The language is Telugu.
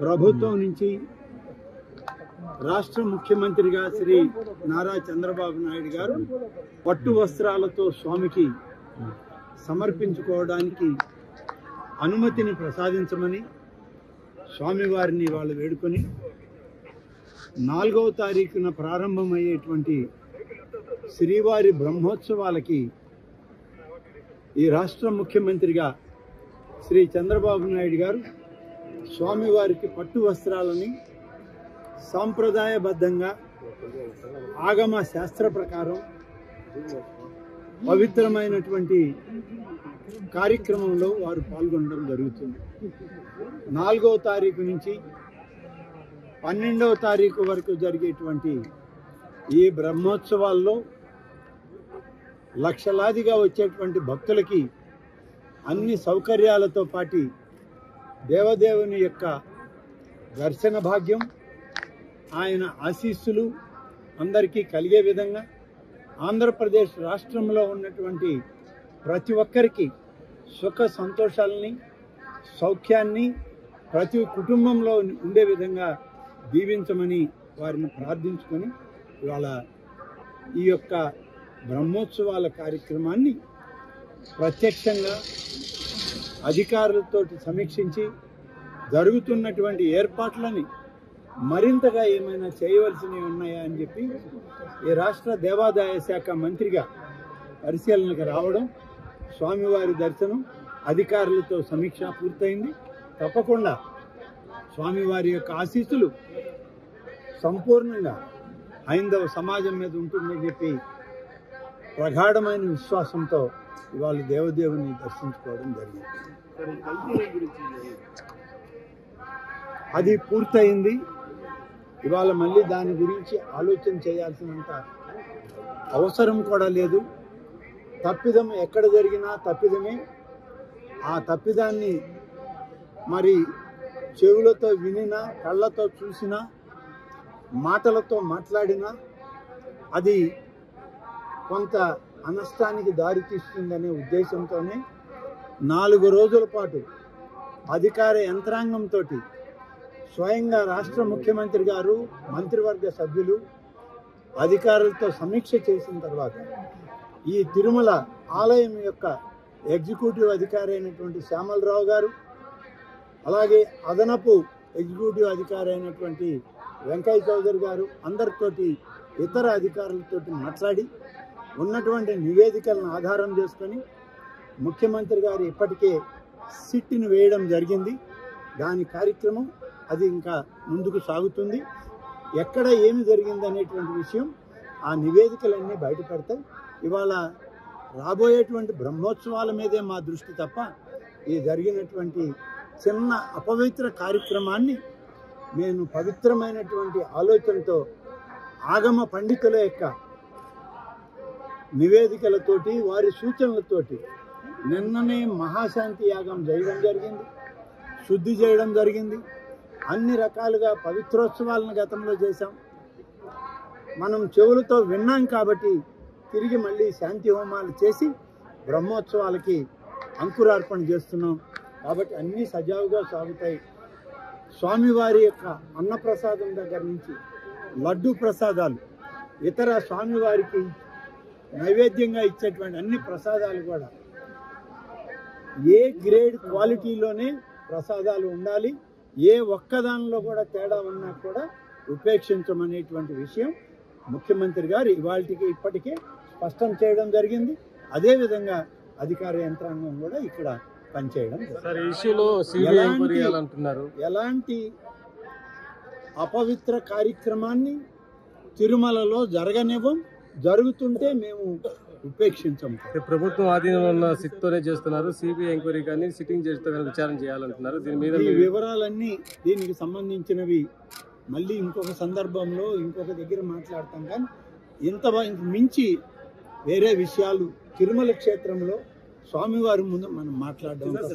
ప్రభుత్వం నుంచి రాష్ట్ర ముఖ్యమంత్రిగా శ్రీ నారా చంద్రబాబు నాయుడు గారు పట్టు వస్త్రాలతో స్వామికి సమర్పించుకోవడానికి అనుమతిని ప్రసాదించమని స్వామివారిని వాళ్ళు వేడుకొని 4వ తారీఖున ప్రారంభమయ్యేటువంటి శ్రీవారి బ్రహ్మోత్సవాలకి ఈ రాష్ట్ర ముఖ్యమంత్రిగా శ్రీ చంద్రబాబు నాయుడు గారు స్వామివారికి పట్టు వస్త్రాలని సాంప్రదాయబద్ధంగా ఆగమ శాస్త్ర ప్రకారం పవిత్రమైనటువంటి కార్యక్రమంలో వారు పాల్గొనడం జరుగుతుంది. 4వ తారీఖు నుంచి 12వ తారీఖు వరకు జరిగేటువంటి ఈ బ్రహ్మోత్సవాల్లో లక్షలాదిగా వచ్చేటువంటి భక్తులకి అన్ని సౌకర్యాలతో పాటు దేవదేవుని యొక్క దర్శన భాగ్యం, ఆయన ఆశీస్సులు అందరికీ కలిగే విధంగా ఆంధ్రప్రదేశ్ రాష్ట్రంలో ఉన్నటువంటి ప్రతి ఒక్కరికి సుఖ సంతోషాలని, సౌఖ్యాన్ని ప్రతి కుటుంబంలో ఉండే విధంగా దీవించమని వారిని ప్రార్థించుకొని ఇవాళ ఈ యొక్క బ్రహ్మోత్సవాల కార్యక్రమాన్ని ప్రత్యక్షంగా అధికారులతో సమీక్షించి జరుగుతున్నటువంటి ఏర్పాట్లని మరింతగా ఏమైనా చేయవలసినవి ఉన్నాయా అని చెప్పి ఈ రాష్ట్ర దేవాదాయ శాఖ మంత్రిగా పరిశీలనకు రావడం, స్వామివారి దర్శనం, అధికారులతో సమీక్ష పూర్తయింది. తప్పకుండా స్వామివారి యొక్క ఆశీస్సులు సంపూర్ణంగా హైందవ సమాజం మీద ఉంటుందని చెప్పి ప్రగాఢమైన విశ్వాసంతో ఇవాళ దేవదేవుని దర్శించుకోవడం జరిగింది. అది పూర్తయింది. ఇవాళ మళ్ళీ దాని గురించి ఆలోచన చేయాల్సినంత అవసరం కూడా లేదు. తప్పిదం ఎక్కడ జరిగినా తప్పిదమే. ఆ తప్పిదాన్ని మరి చెవులతో వినినా, కళ్ళతో చూసినా, మాటలతో మాట్లాడినా అది కొంత అనష్టానికి దారితీస్తుందనే ఉద్దేశంతోనే 4 రోజుల పాటు అధికార యంత్రాంగంతో స్వయంగా రాష్ట్ర ముఖ్యమంత్రి గారు, మంత్రివర్గ సభ్యులు అధికారులతో సమీక్ష చేసిన తర్వాత ఈ తిరుమల ఆలయం యొక్క ఎగ్జిక్యూటివ్ అధికారి అయినటువంటి శ్యామలరావు గారు, అలాగే అదనపు ఎగ్జిక్యూటివ్ అధికారి అయినటువంటి వెంకయ్య చౌదరి గారు అందరితోటి ఇతర అధికారులతో మాట్లాడి ఉన్నటువంటి నివేదికలను ఆధారం చేసుకొని ముఖ్యమంత్రి గారు ఇప్పటికే సిట్ని వేయడం జరిగింది. దాని కార్యక్రమం అది ఇంకా ముందుకు సాగుతుంది. ఎక్కడ ఏమి జరిగింది అనేటువంటి విషయం ఆ నివేదికలన్నీ బయటపడతాయి. ఇవాళ రాబోయేటువంటి బ్రహ్మోత్సవాల మీదే మా దృష్టి తప్ప ఈ జరిగినటువంటి చిన్న అపవిత్ర కార్యక్రమాన్ని నేను పవిత్రమైనటువంటి ఆలోచనతో ఆగమ పండితుల యొక్క నివేదికలతోటి, వారి సూచనలతోటి నిన్ననే మహాశాంతి యాగం చేయడం జరిగింది, శుద్ధి చేయడం జరిగింది. అన్ని రకాలుగా పవిత్రోత్సవాలను గతంలో చేశాం. మనం చెవులతో విన్నాం కాబట్టి తిరిగి మళ్ళీ శాంతి హోమాలు చేసి బ్రహ్మోత్సవాలకి అంకురార్పణ చేస్తున్నాం. కాబట్టి అన్నీ సజావుగా సాగుతాయి. స్వామివారి యొక్క అన్నప్రసాదం దగ్గర నుంచి లడ్డు ప్రసాదాలు, ఇతర స్వామివారికి నైవేద్యంగా ఇచ్చేటువంటి అన్ని ప్రసాదాలు కూడా ఏ గ్రేడ్ క్వాలిటీలోనే ప్రసాదాలు ఉండాలి. ఏ ఒక్కదానిలో కూడా తేడా ఉన్నా కూడా ఉపేక్షించమనేటువంటి విషయం ముఖ్యమంత్రి గారు ఇవాళకి ఇప్పటికే స్పష్టం చేయడం జరిగింది. అదేవిధంగా అధికార యంత్రాంగం కూడా ఇక్కడ పనిచేయడం. ఎలాంటి అపవిత్ర కార్యక్రమాన్ని తిరుమలలో జరగనివ్వం. జరుగుతుంటే మేము ఉపేక్షించము. ప్రభుత్వం ఆధీనంలో ఉన్న సిట్తోనే చేస్తున్నారు. సిబిఐ ఎంక్వైరీ కానీ సిట్టింగ్ చేస్తే విచారణ చేయాలంటున్నారు. దీని మీద ఈ వివరాలన్నీ దీనికి సంబంధించినవి మళ్ళీ ఇంకొక సందర్భంలో ఇంకొక దగ్గర మాట్లాడతాం. కానీ ఇంత మించి వేరే విషయాలు తిరుమల క్షేత్రంలో స్వామివారి ముందు మనం మాట్లాడడం